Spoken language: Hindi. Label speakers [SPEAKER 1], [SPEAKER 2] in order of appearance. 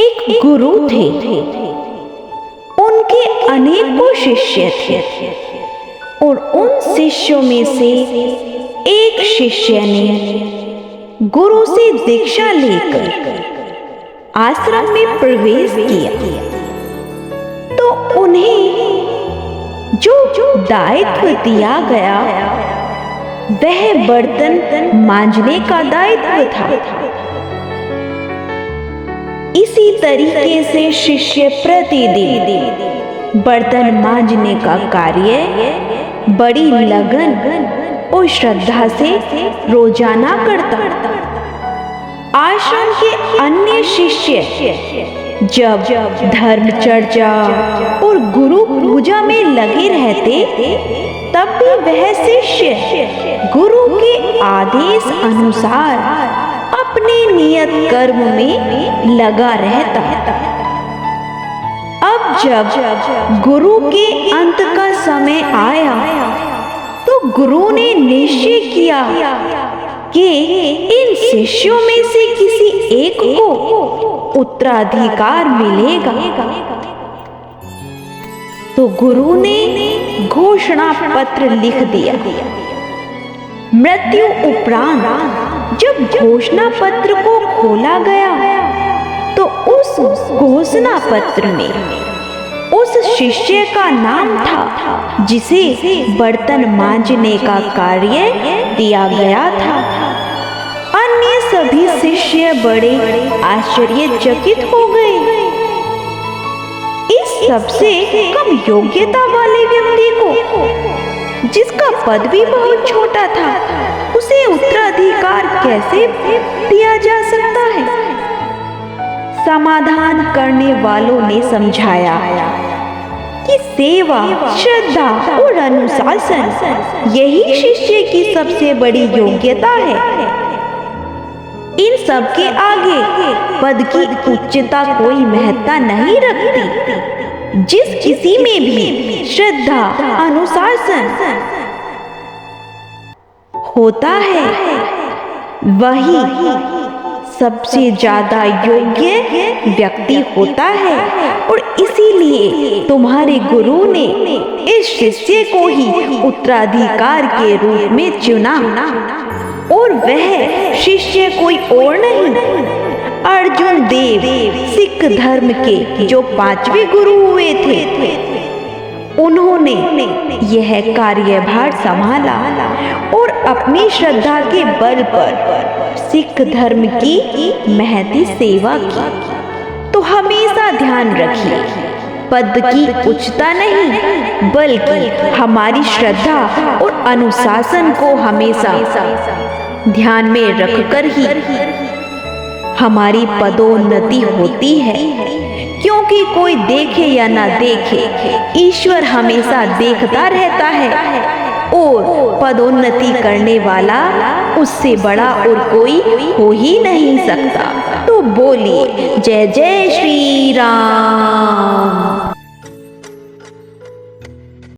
[SPEAKER 1] एक गुरु थे, उनके अनेकों शिष्य थे और उन शिष्यों में से एक शिष्य ने गुरु से दीक्षा लेकर आश्रम में प्रवेश किया तो उन्हें जो दायित्व दिया गया वह बर्तन मांजने का दायित्व था। इसी तरीके से शिष्य प्रतिदिन बर्तन मांजने का कार्य बड़ी लगन और श्रद्धा से रोजाना करता। आश्रम के अन्य शिष्य जब धर्म चर्चा और गुरु पूजा में लगे रहते तब भी वह शिष्य गुरु के आदेश अनुसार अपने नियत कर्म में लगा रहता। अब जब गुरु के अंत का समय आया तो गुरु ने निश्चय किया कि इन शिष्यों में से किसी एक को उत्तराधिकार मिलेगा। तो गुरु ने घोषणा पत्र लिख दिया। मृत्यु उपरांत जब घोषणा पत्र को खोला गया तो उस घोषणा पत्र में उस शिष्य का नाम था जिसे बर्तन मांजने का कार्य दिया गया था। अन्य सभी शिष्य बड़े आश्चर्यचकित हो गए। इस सबसे कम योग्यता वाले व्यक्ति को, जिसका पद भी बहुत छोटा था, उसे उत्तराधिकार कैसे दिया जा सकता है? समाधान करने वालों ने समझाया कि सेवा, श्रद्धा और अनुशासन यही शिष्य की सबसे बड़ी योग्यता है। इन सब के आगे पद की उच्चता कोई महत्ता नहीं रखती। जिस किसी में भी श्रद्धा, अनुशासन होता है वही सबसे ज्यादा योग्य व्यक्ति होता है। और इसीलिए तुम्हारे गुरु ने इस शिष्य को ही उत्तराधिकार के रूप में चुना और वह शिष्य कोई और नहीं, अर्जुन देव सिख धर्म के जो 5वें गुरु हुए थे। उन्होंने यह कार्यभार संभाला और अपनी श्रद्धा के बल पर सिख धर्म की महती सेवा की। तो हमेशा ध्यान रखिए, पद की उच्चता नहीं बल्कि हमारी श्रद्धा और अनुशासन को हमेशा ध्यान में रखकर ही हमारी पदोन्नति होती है। क्योंकि कोई देखे या ना देखे, ईश्वर हमेशा देखता रहता है और पदोन्नति करने वाला उससे बड़ा और कोई हो ही नहीं सकता। तो बोलिए जय जय श्री राम।